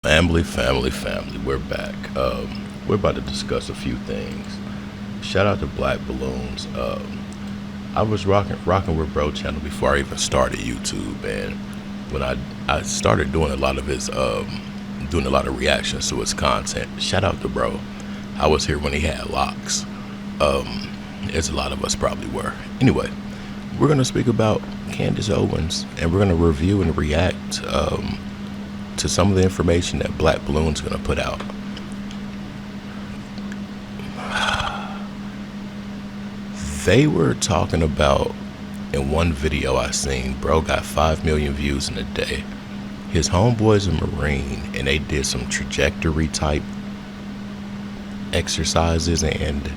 Family, we're back. We're about to discuss a few things. Shout out to Black Balloons. I was rocking with Bro channel before I even started YouTube, and when I started doing a lot of his doing a lot of reactions to his content. Shout out to Bro. I was here when he had locks. As a lot of us probably were. Anyway, we're gonna speak about Candace Owens, and we're gonna review and react to some of the information that Black Balloon's gonna put out. They were talking about, in one video I seen, bro got 5 million views in a day. His homeboy's a Marine, and they did some trajectory type exercises, and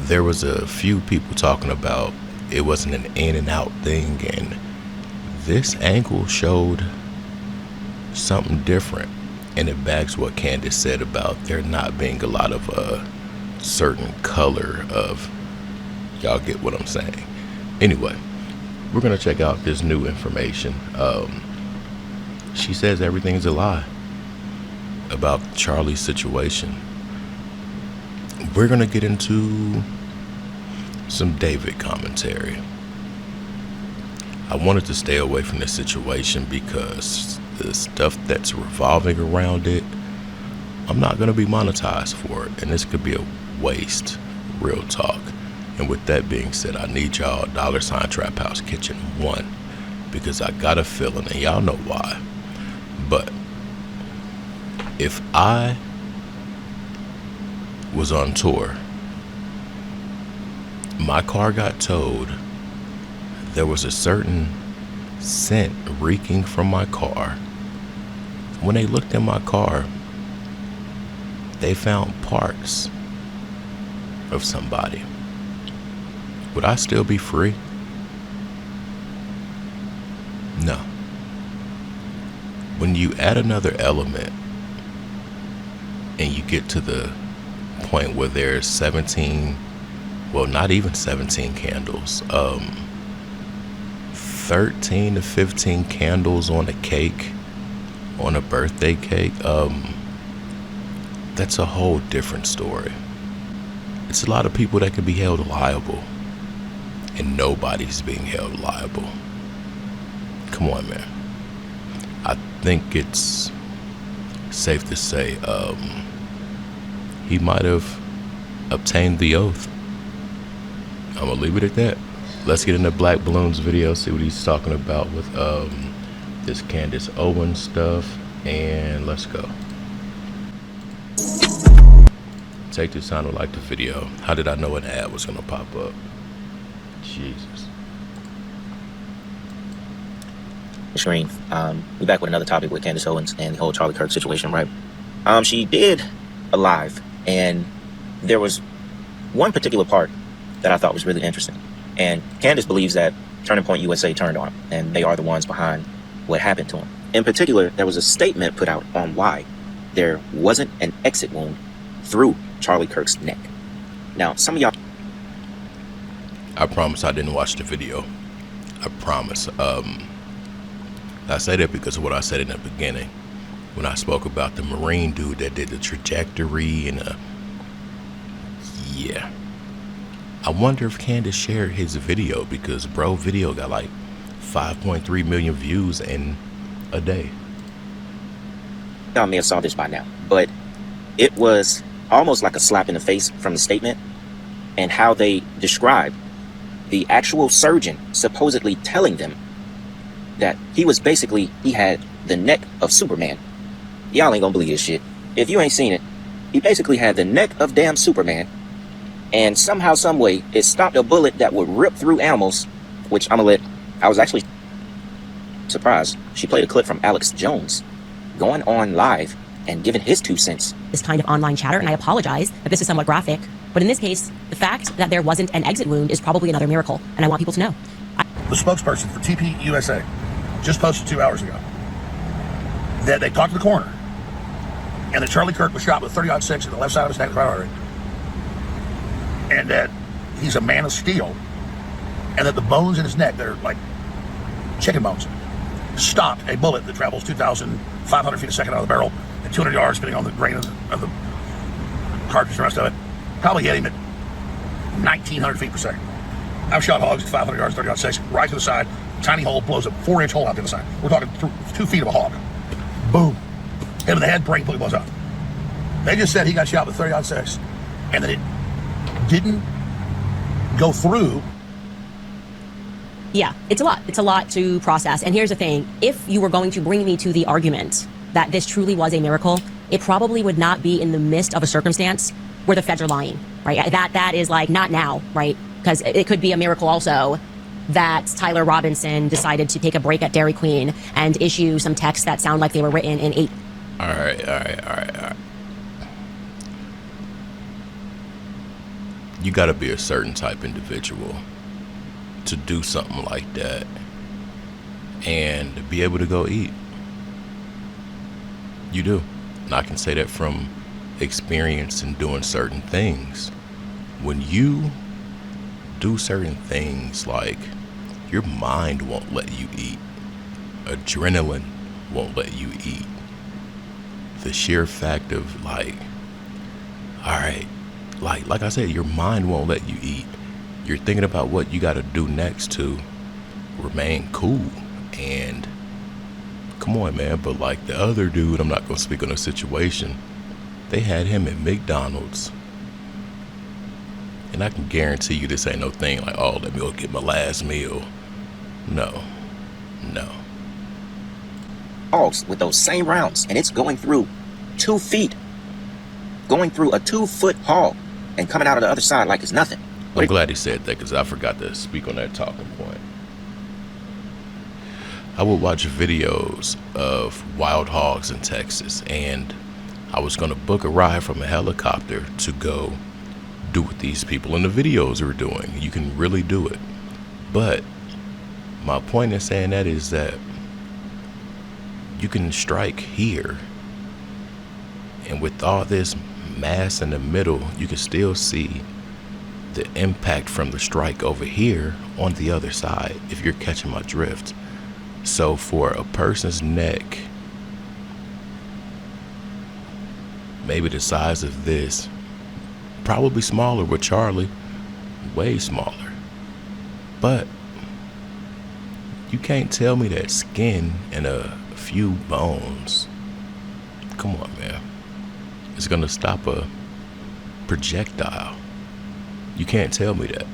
there was a few people talking about it wasn't an in and out thing, and this angle showed something different, and it backs what Candace said about there not being a lot of a certain color of, y'all get what I'm saying. Anyway, we're gonna check out this new information. She says everything's a lie about Charlie's situation. We're gonna get into some David commentary. I wanted to stay away from this situation because the stuff that's revolving around it, I'm not going to be monetized for it, and this could be a waste, real talk. And with that being said, I need y'all $ Trap House Kitchen 1, because I got a feeling, and y'all know why, but if I was on tour, my car got towed, there was a certain scent reeking from my car. When they looked in my car, they found parts of somebody. Would I still be free? No. When you add another element and you get to the point where there's 17, well, not even 17 candles, 13 to 15 candles on a cake, on a birthday cake, that's a whole different story. It's a lot of people that can be held liable, and nobody's being held liable. Come on, man. I think it's safe to say he might have obtained the oath. I'm gonna leave it at that. Let's get into Black Balloon's video, see what he's talking about with this Candace Owens stuff, and let's go. Take this time to like the video. How did I know an ad was gonna pop up? Jesus. Screen. We're back with another topic with Candace Owens and the whole Charlie Kirk situation, right? She did a live, and there was one particular part that I thought was really interesting. And Candace believes that Turning Point USA turned on him, and they are the ones behind what happened to him. In particular, there was a statement put out on why there wasn't an exit wound through Charlie Kirk's neck. Now, some of y'all... I promise I didn't watch the video. I promise. I say that because of what I said in the beginning, when I spoke about the Marine dude that did the trajectory and yeah. I wonder if Candace shared his video, because bro video got like 5.3 million views in a day. Y'all may have saw this by now, but it was almost like a slap in the face from the statement and how they described the actual surgeon supposedly telling them that he had the neck of Superman. Y'all ain't gonna believe this shit. If you ain't seen it, he basically had the neck of damn Superman, and somehow, some way, it stopped a bullet that would rip through animals, which I was actually surprised. She played a clip from Alex Jones going on live and giving his 2 cents. This kind of online chatter, and I apologize that this is somewhat graphic, but in this case, the fact that there wasn't an exit wound is probably another miracle, and I want people to know. The spokesperson for TP USA just posted 2 hours ago that they talked to the coroner, and that Charlie Kirk was shot with 30-06 in the left side of his neck, right artery, and that he's a man of steel, and that the bones in his neck, they're like chicken bones, stopped a bullet that travels 2,000 500 feet a second out of the barrel at 200 yards, depending on the grain of the cartridge and the rest of it. Probably hit him at 1,900 feet per second. I've shot hogs at 500 yards, 30 yards, right to the side. Tiny hole, blows a 4-inch hole out to the side. We're talking 2 feet of a hog. Boom. Hit him in the head, brain completely blows up. They just said he got shot with 30-06, and that it didn't go through. Yeah, it's a lot. It's a lot to process. And here's the thing. If you were going to bring me to the argument that this truly was a miracle, it probably would not be in the midst of a circumstance where the feds are lying, right? That is like, not now, right? Because it could be a miracle also that Tyler Robinson decided to take a break at Dairy Queen and issue some texts that sound like they were written in 8. All right. You gotta be a certain type individual to do something like that and be able to go eat. You do. And I can say that from experience in doing certain things. When you do certain things, like, your mind won't let you eat. Adrenaline won't let you eat. The sheer fact of, like, all right, like I said, your mind won't let you eat. You're thinking about what you got to do next to remain cool. And come on, man. But like the other dude, I'm not going to speak on the situation. They had him at McDonald's. And I can guarantee you this ain't no thing like, oh, let me go get my last meal. No. Hogs with those same rounds, and it's going through 2 feet. Going through a 2-foot hog and coming out of the other side like it's nothing. I'm glad he said that, because I forgot to speak on that talking point. I would watch videos of wild hogs in Texas, and I was going to book a ride from a helicopter to go do what these people in the videos are doing. You can really do it. But my point in saying that is that you can strike here, and with all this mass in the middle, you can still see the impact from the strike over here on the other side, if you're catching my drift. So for a person's neck, maybe the size of this, probably smaller with Charlie, way smaller, but you can't tell me that skin and a few bones, come on, man, it's gonna stop a projectile. You can't tell me that.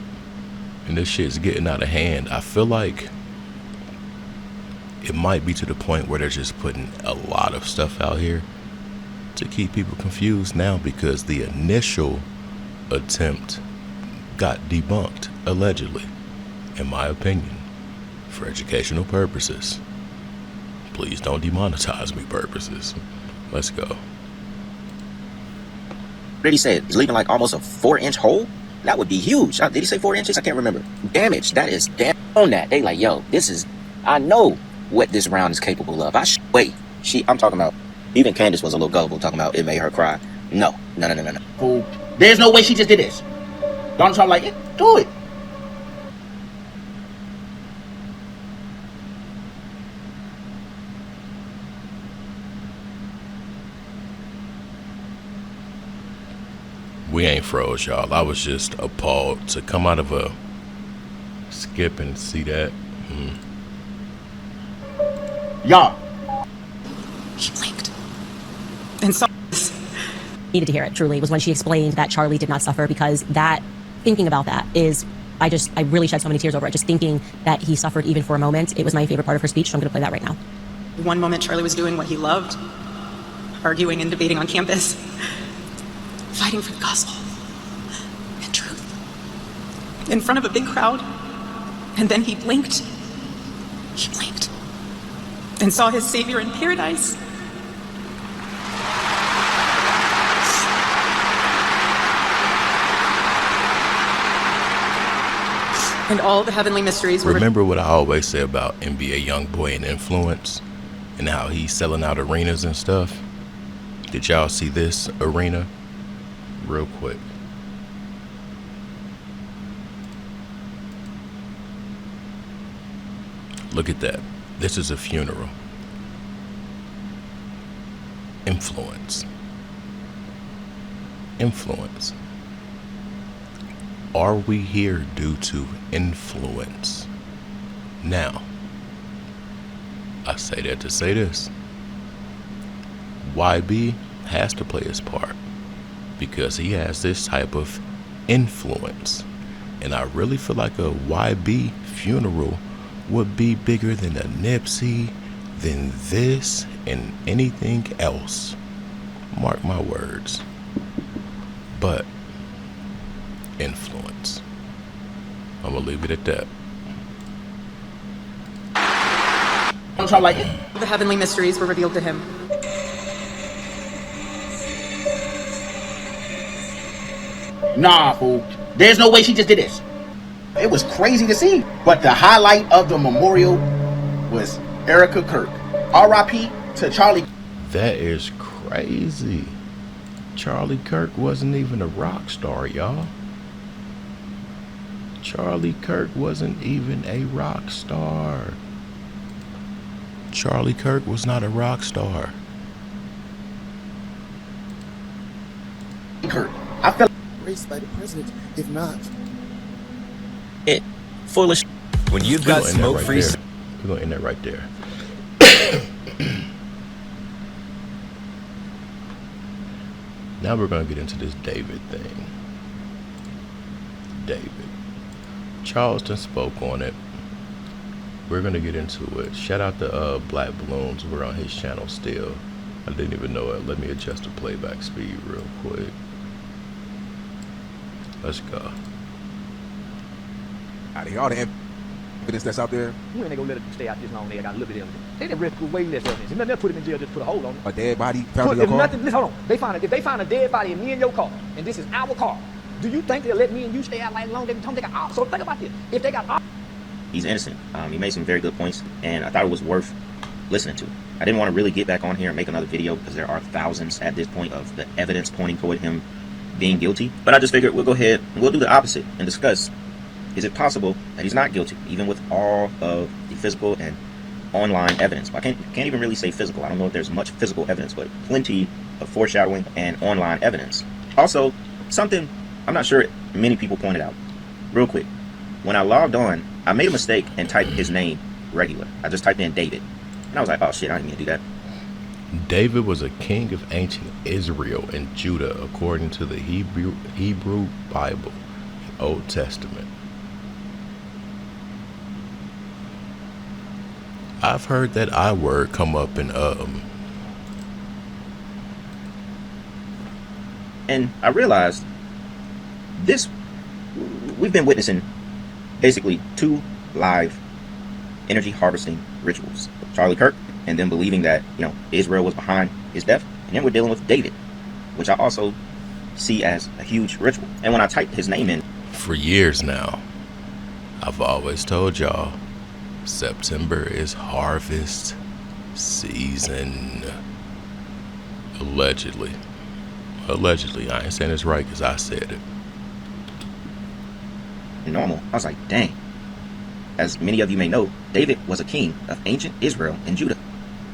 And this shit's getting out of hand. I feel like it might be to the point where they're just putting a lot of stuff out here to keep people confused now, because the initial attempt got debunked, allegedly, in my opinion, for educational purposes. Please don't demonetize me purposes. Let's go. What did he say? He's leaving like almost a 4-inch hole? That would be huge. Did he say 4 inches? I can't remember. Damage. That is damn on that. They like, yo, this is, I know what this round is capable of. Wait. I'm talking about, even Candace was a little gullible talking about it made her cry. No. Cool. There's no way she just did this. Donald Trump like, do it. We ain't froze, y'all. I was just appalled to come out of a skip and see that. Y'all. She blinked. And so Needed to hear it, truly, was when she explained that Charlie did not suffer, because that, thinking about that is, I really shed so many tears over it, just thinking that he suffered even for a moment. It was my favorite part of her speech, so I'm going to play that right now. one moment Charlie was doing what he loved, arguing and debating on campus, fighting for the gospel and truth in front of a big crowd. And then he blinked. He blinked and saw his Savior in paradise. And all the heavenly mysteries were... Remember what I always say about NBA YoungBoy and influence, and how he's selling out arenas and stuff? Did y'all see this arena? Real quick. Look at that. This is a funeral. influence. Influence. Are we here due to influence? Now, I say that to say this. YB has to play his part because he has this type of influence. And I really feel like a YB funeral would be bigger than a Nipsey, than this, and anything else. Mark my words. But influence. I'm gonna leave it at that. Don't y'all like it? The heavenly mysteries were revealed to him. Nah, fool. There's no way she just did this. It was crazy to see. But the highlight of the memorial was Erica Kirk. R.I.P. to Charlie. That is crazy. Charlie Kirk wasn't even a rock star, y'all. Charlie Kirk wasn't even a rock star. Charlie Kirk was not a rock star. Kirk. I felt Raised by the president, if not. It foolish. When you've We're got gonna end that smoke right free there. We're gonna end that right there. Now we're gonna get into this David thing. David. Charleston spoke on it. We're gonna get into it. Shout out to Black Balloons. We're on his channel still. I didn't even know it. Let me adjust the playback speed real quick. Let's go. out of here. All the evidence that's out there. You ain't gonna let it stay out this long. They got a little bit of evidence. They didn't risk way less evidence. There's nothing else put him in jail, just put a hold on him. A dead body found in If your car. nothing, listen, hold on. If they find a dead body in me and your car, and this is our car, do you think they'll let me and you stay out like long? They got so think about this. If they got He's innocent. He made some very good points, and I thought it was worth listening to. I didn't want to really get back on here and make another video because there are thousands at this point of the evidence pointing toward him being guilty. But I just figured we'll go ahead and we'll do the opposite and discuss, is it possible that he's not guilty, even with all of the physical and online evidence? I can't even really say physical. I don't know if there's much physical evidence, but plenty of foreshadowing and online evidence. Also, something I'm not sure many people pointed out. Real quick, when I logged on, I made a mistake and typed his name regular. I just typed in David. And I was like, oh shit, I didn't mean to do that. David was a king of ancient Israel and Judah according to the Hebrew Bible, Old Testament. I've heard that I word come up in And I realized we've been witnessing basically 2 live energy harvesting rituals. Charlie Kirk, and then believing that, Israel was behind his death. And then we're dealing with David, which I also see as a huge ritual. And when I typed his name in, for years now, I've always told y'all, September is harvest season. Allegedly. I ain't saying it's right because I said it. normal, I was like, dang. As many of you may know, David was a king of ancient Israel and Judah,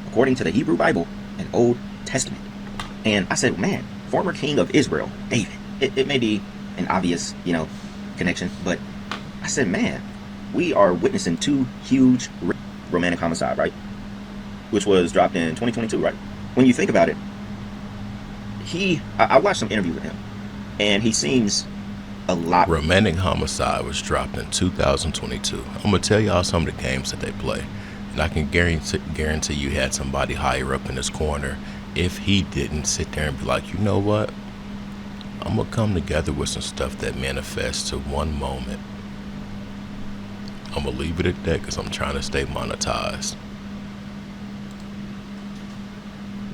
according to the Hebrew Bible and Old Testament. And I said, man, former king of Israel, David. It may be an obvious, connection, but I said, man, we are witnessing 2 huge romantic homicide, right? Which was dropped in 2022, right? When you think about it, I watched some interview with him, and he seems a lot. Romantic homicide was dropped in 2022. I'm gonna tell y'all some of the games that they play, and I can guarantee you had somebody higher up in this corner if he didn't sit there and be like, you know what? I'm gonna come together with some stuff that manifests to one moment. I'm gonna leave it at that because I'm trying to stay monetized.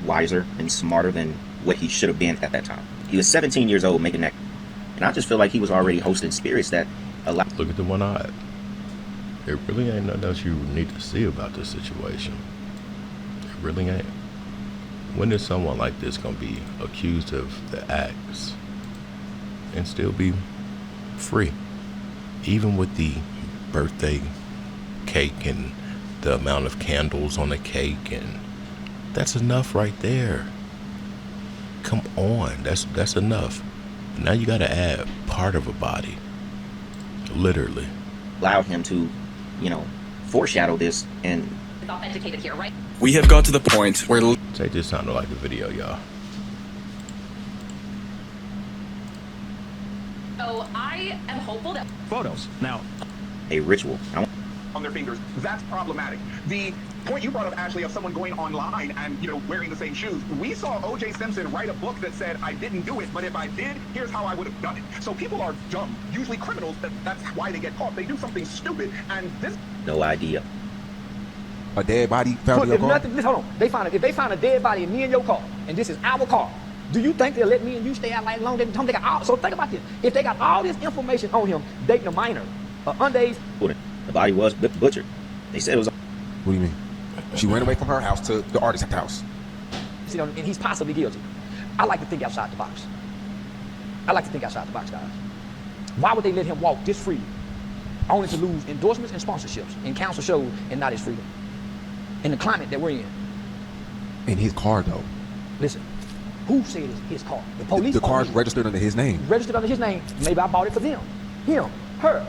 Wiser and smarter than what he should have been at that time. He was 17 years old making that, and I just feel like he was already hosting spirits that allowed. Look at the one eye. There really ain't nothing else you need to see about this situation. It really ain't. When is someone like this gonna be accused of the acts and still be free? Even with the birthday cake and the amount of candles on the cake, and that's enough right there. come on, that's enough. Now you gotta add part of a body. Literally. Allowed him to, foreshadow this and Authenticated here, right? We have got to the point where Take this sounded like a video, y'all. So I am hopeful that Photos. Now, a ritual. on their fingers, that's problematic. The point you brought up, Ashley, of someone going online and, wearing the same shoes. We saw O.J. Simpson write a book that said, I didn't do it, but if I did, here's how I would have done it. So people are dumb. Usually criminals, that's why they get caught. They do something stupid, and this... No idea. A dead body found in your If car? nothing, hold on. If they find a dead body in me and your car, and this is our car, do you think they'll let me and you stay out like long? They got all, so think about this. If they got all this information on him, dating a minor, underage... The body was butchered. They said it was... What do you mean? She ran away from her house to the artist's house. And he's possibly guilty. I like to think outside the box. Guys. Why would they let him walk this free, only to lose endorsements and sponsorships and council shows and not his freedom? In the climate that we're in. In his car, though. Listen, who said it's his car? The police. The car's registered under his name. Registered under his name. Maybe I bought it for them. Him. Her.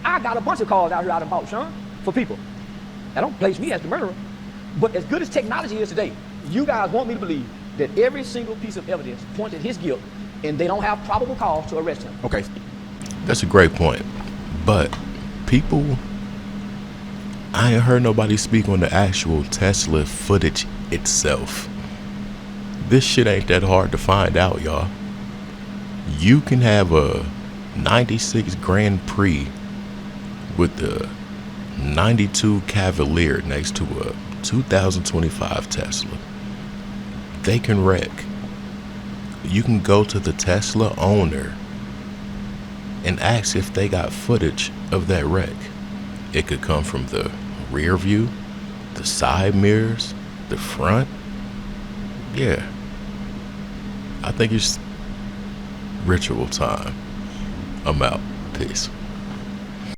I got a bunch of cars out here I done bought, Sean, for people. That don't place me as the murderer. But as good as technology is today, you guys want me to believe that every single piece of evidence points at his guilt, and they don't have probable cause to arrest him. Okay. That's a great point. But people, I ain't heard nobody speak on the actual Tesla footage itself. This shit ain't that hard to find out, y'all. You can have a 96 Grand Prix with the 92 Cavalier next to a 2025 Tesla. They can wreck. You can go to the Tesla owner and ask if they got footage of that wreck. It could come from the rear view, the side mirrors, the front. Yeah. I think it's ritual time. I'm out. Peace.